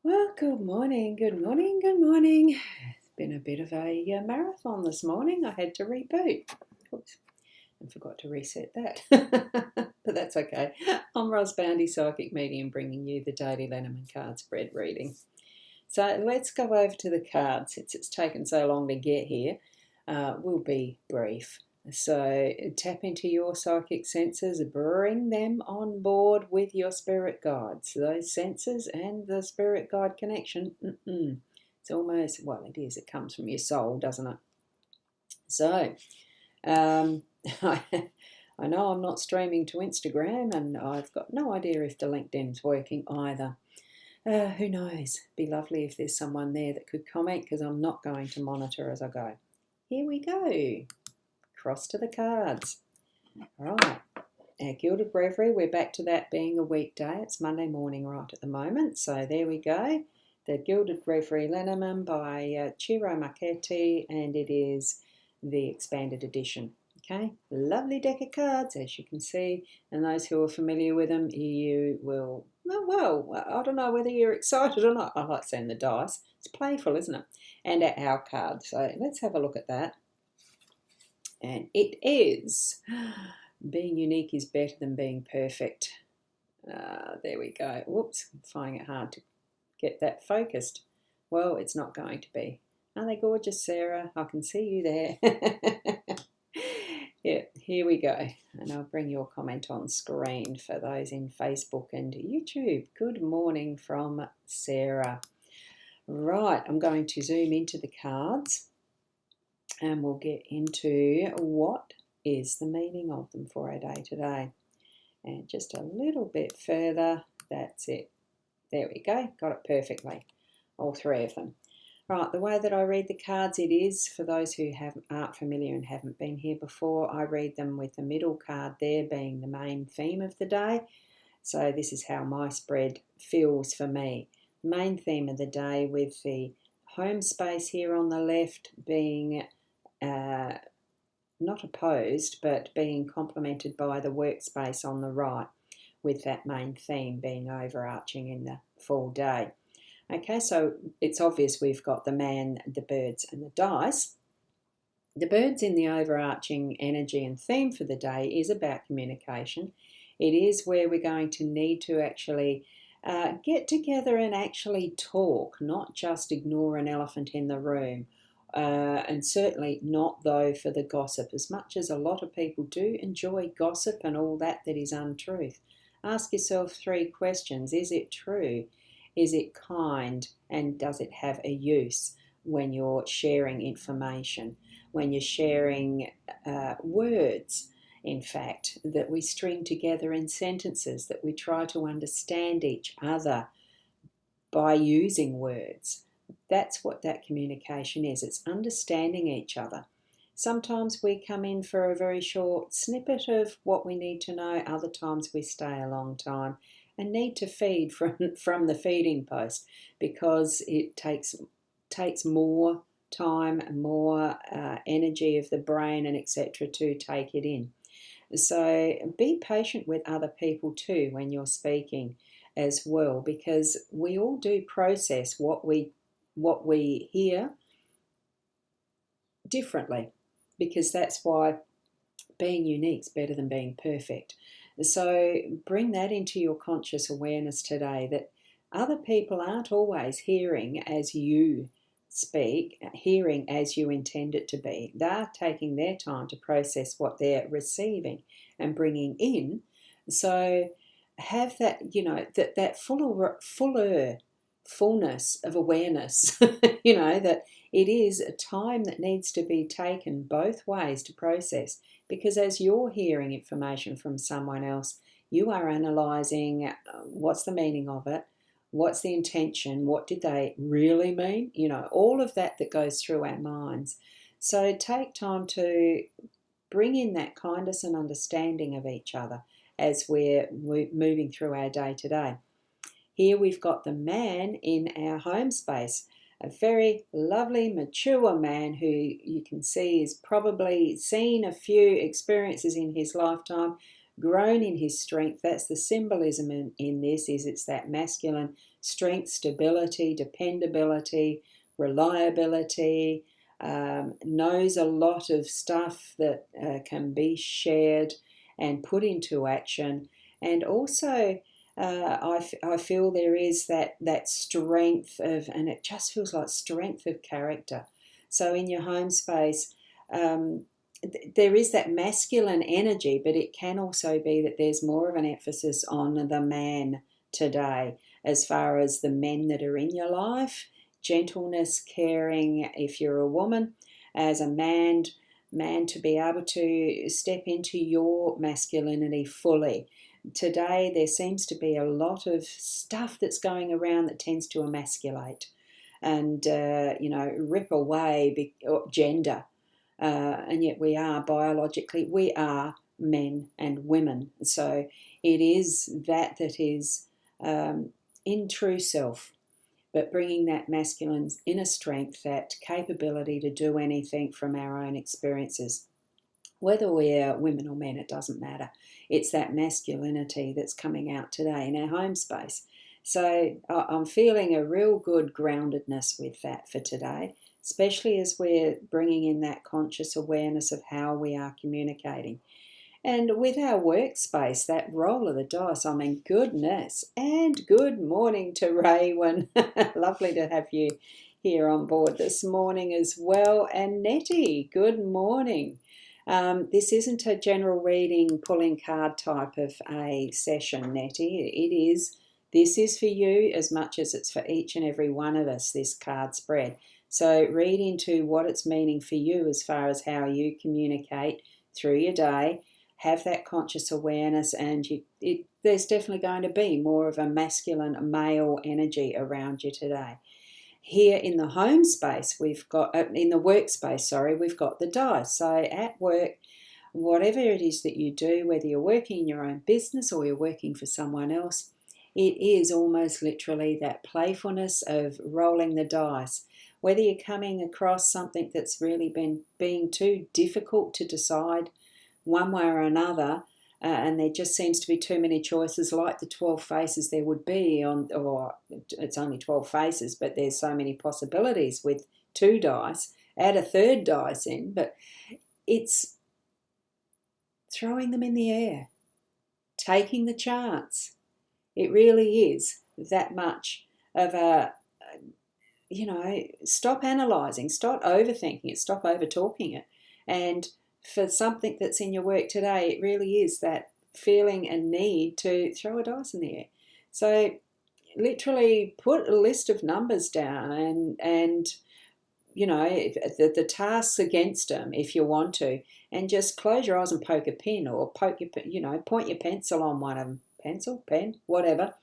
Well, good morning, good morning, good morning. It's been a bit of a marathon this morning. I had to reboot. Oops, and forgot to reset that. But that's okay. I'm Ros Boundy, Psychic Medium, bringing you the daily Lenormand card spread reading. So let's go over to the cards. Since it's taken so long to get here, we'll be brief. So tap into your psychic senses, bring them on board with your spirit guides. Those senses and the spirit guide connection, it's almost, well, it is, it comes from your soul, doesn't it? So, I know I'm not streaming to Instagram, and I've got no idea if the LinkedIn's working either. Who knows? Be lovely if there's someone there that could comment, because I'm not going to monitor as I go. Here we go. Cross to the cards. Right, our Gilded Reverie, we're back to that being a weekday. It's Monday morning right at the moment, so there we go. The Gilded Reverie Lenormand by Ciro Marchetti, and it is the expanded edition. Okay, lovely deck of cards, as you can see, and those who are familiar with them, you will, well, I don't know whether you're excited or not. I like seeing the dice. It's playful, isn't it? And our card, so let's have a look at that. And it is, being unique is better than being perfect. There we go. Whoops, I'm finding it hard to get that focused. Well, it's not going to be. Aren't they gorgeous, Sarah? I can see you there. Yeah, here we go. And I'll bring your comment on screen for those in Facebook and YouTube. Good morning from Sarah. Right, I'm going to zoom into the cards, and we'll get into what is the meaning of them for our day today. And just a little bit further, that's it. There we go, got it perfectly, all three of them. Right, the way that I read the cards, it is, for those who aren't familiar and haven't been here before, I read them with the middle card there being the main theme of the day. So this is how my spread feels for me. Main theme of the day, with the home space here on the left being not opposed, but being complemented by the workspace on the right, with that main theme being overarching in the full day. Okay, so it's obvious we've got the man, the birds, and the dice. The birds in the overarching energy and theme for the day is about communication. It is where we're going to need to actually get together and actually talk, not just ignore an elephant in the room. And certainly not, though, for the gossip, as much as a lot of people do enjoy gossip and all that is untruth. Ask yourself 3 questions. Is it true? Is it kind? And does it have a use when you're sharing information, when you're sharing words, in fact, that we string together in sentences, that we try to understand each other by using words? That's what that communication is. It's understanding each other. Sometimes we come in for a very short snippet of what we need to know. Other times we stay a long time and need to feed from the feeding post, because it takes more time, more energy of the brain and etc. to take it in. So be patient with other people too when you're speaking as well, because we all do process what we hear differently, because that's why being unique is better than being perfect. So bring that into your conscious awareness today, that other people aren't always hearing as you speak, hearing as you intend it to be. They're taking their time to process what they're receiving and bringing in. So have that, that fullness of awareness, that it is a time that needs to be taken both ways to process, because as you're hearing information from someone else, you are analysing what's the meaning of it, what's the intention, what did they really mean, all of that goes through our minds. So take time to bring in that kindness and understanding of each other as we're moving through our day to day. Here we've got the man in our home space, a very lovely, mature man who you can see has probably seen a few experiences in his lifetime, grown in his strength. That's the symbolism in this, is it's that masculine strength, stability, dependability, reliability, knows a lot of stuff that can be shared and put into action. And also, I feel there is that strength of, and it just feels like strength of character. So in your home space, there is that masculine energy, but it can also be that there's more of an emphasis on the man today, as far as the men that are in your life. Gentleness, caring, if you're a woman, as a man to be able to step into your masculinity fully. Today there seems to be a lot of stuff that's going around that tends to emasculate and rip away gender, and yet we are biologically, we are men and women. So it is that is in true self, but bringing that masculine inner strength, that capability to do anything from our own experiences. Whether we're women or men, it doesn't matter. It's that masculinity that's coming out today in our home space. So I'm feeling a real good groundedness with that for today, especially as we're bringing in that conscious awareness of how we are communicating. And with our workspace, that roll of the dice, I mean, goodness. And good morning to Raywin. Lovely to have you here on board this morning as well. And Nettie, good morning. This isn't a general reading, pulling card type of a session, Nettie. This is for you as much as it's for each and every one of us, this card spread. So read into what it's meaning for you as far as how you communicate through your day. Have that conscious awareness, and there's definitely going to be more of a masculine male energy around you today. Here in the home space, we've got, in the workspace, sorry, we've got the dice. So at work, whatever it is that you do, whether you're working in your own business or you're working for someone else, it is almost literally that playfulness of rolling the dice. Whether you're coming across something that's really been being too difficult to decide one way or another, and there just seems to be too many choices, like the 12 faces there would be or it's only 12 faces, but there's so many possibilities with 2 dice. Add a 3rd dice in, but it's throwing them in the air, taking the chance. It really is that much of a, stop analysing, stop overthinking it, stop over-talking it. And for something that's in your work today, it really is that feeling and need to throw a dice in the air. So literally put a list of numbers down and the tasks against them if you want to, and just close your eyes and poke a pin, or point your pencil on one of them. Pencil, pen, whatever.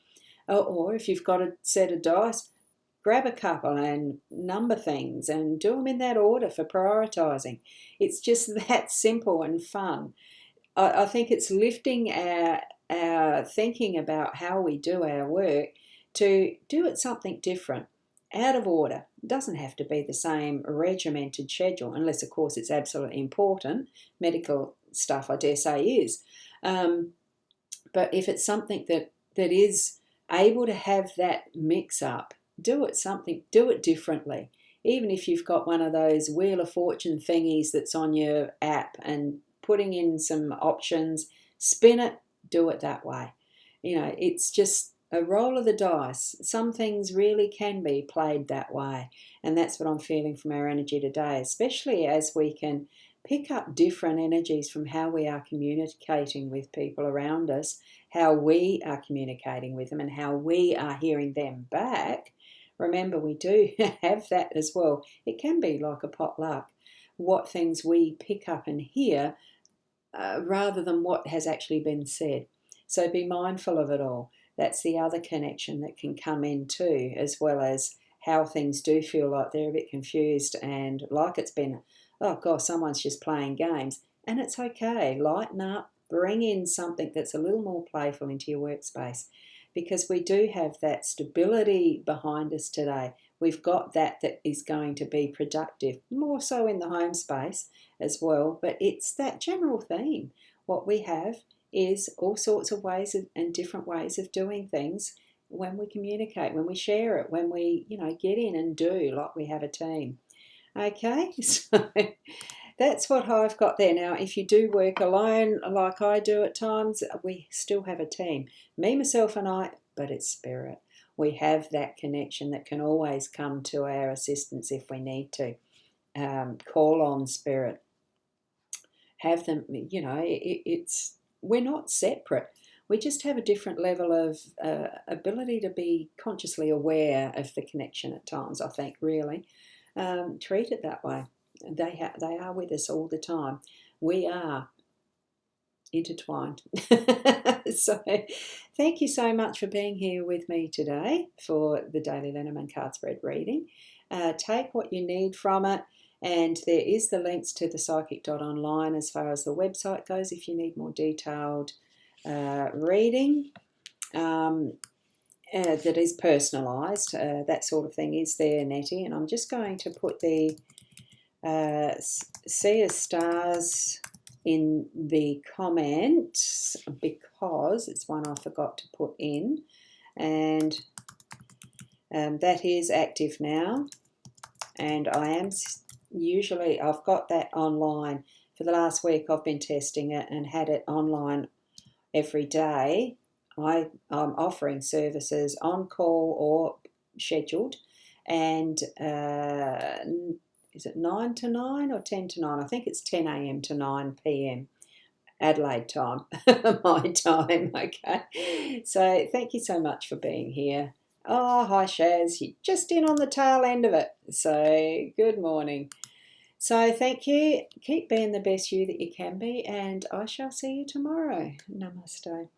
Or if you've got a set of dice, grab a couple and number things and do them in that order for prioritising. It's just that simple and fun. I think it's lifting our thinking about how we do our work to do it something different, out of order. It doesn't have to be the same regimented schedule, unless, of course, it's absolutely important. Medical stuff, I dare say, is. But if it's something that is able to have that mix-up, do it differently. Even if you've got one of those Wheel of Fortune thingies that's on your app and putting in some options, spin it, do it that way. It's just a roll of the dice. Some things really can be played that way. And that's what I'm feeling from our energy today, especially as we can pick up different energies from how we are communicating with people around us, how we are communicating with them, and how we are hearing them back. Remember, we do have that as well. It can be like a potluck, what things we pick up and hear rather than what has actually been said. So be mindful of it all. That's the other connection that can come in too, as well as how things do feel like they're a bit confused and like it's been, oh gosh, someone's just playing games. And it's okay. Lighten up, bring in something that's a little more playful into your workspace, because we do have that stability behind us today. We've got that is going to be productive, more so in the home space as well. But it's that general theme. What we have is all sorts of ways and different ways of doing things when we communicate, when we share it, when we, get in and do like we have a team. Okay, so that's what I've got there. Now, if you do work alone like I do at times, we still have a team. Me, myself and I, but it's spirit. We have that connection that can always come to our assistance if we need to. Call on spirit. Have them, we're not separate. We just have a different level of ability to be consciously aware of the connection at times, I think, really. Treat it that way. They are with us all the time. We are intertwined. So thank you so much for being here with me today for the Daily Lenormand card spread reading. Take what you need from it, and there is the links to the psychic.online as far as the website goes if you need more detailed reading that is personalised. That sort of thing is there, Nettie, and I'm just going to put the Sea of Stars in the comments because it's one I forgot to put in, and that is active now, and I am I've got that online for the last week. I've been testing it and had it online every day. I'm offering services on call or scheduled, and is it 9 to 9 or 10 to 9? I think it's 10 a.m. to 9 p.m. Adelaide time, my time, okay? So thank you so much for being here. Oh, hi Shaz, you're just in on the tail end of it. So good morning. So thank you. Keep being the best you that you can be, and I shall see you tomorrow. Namaste.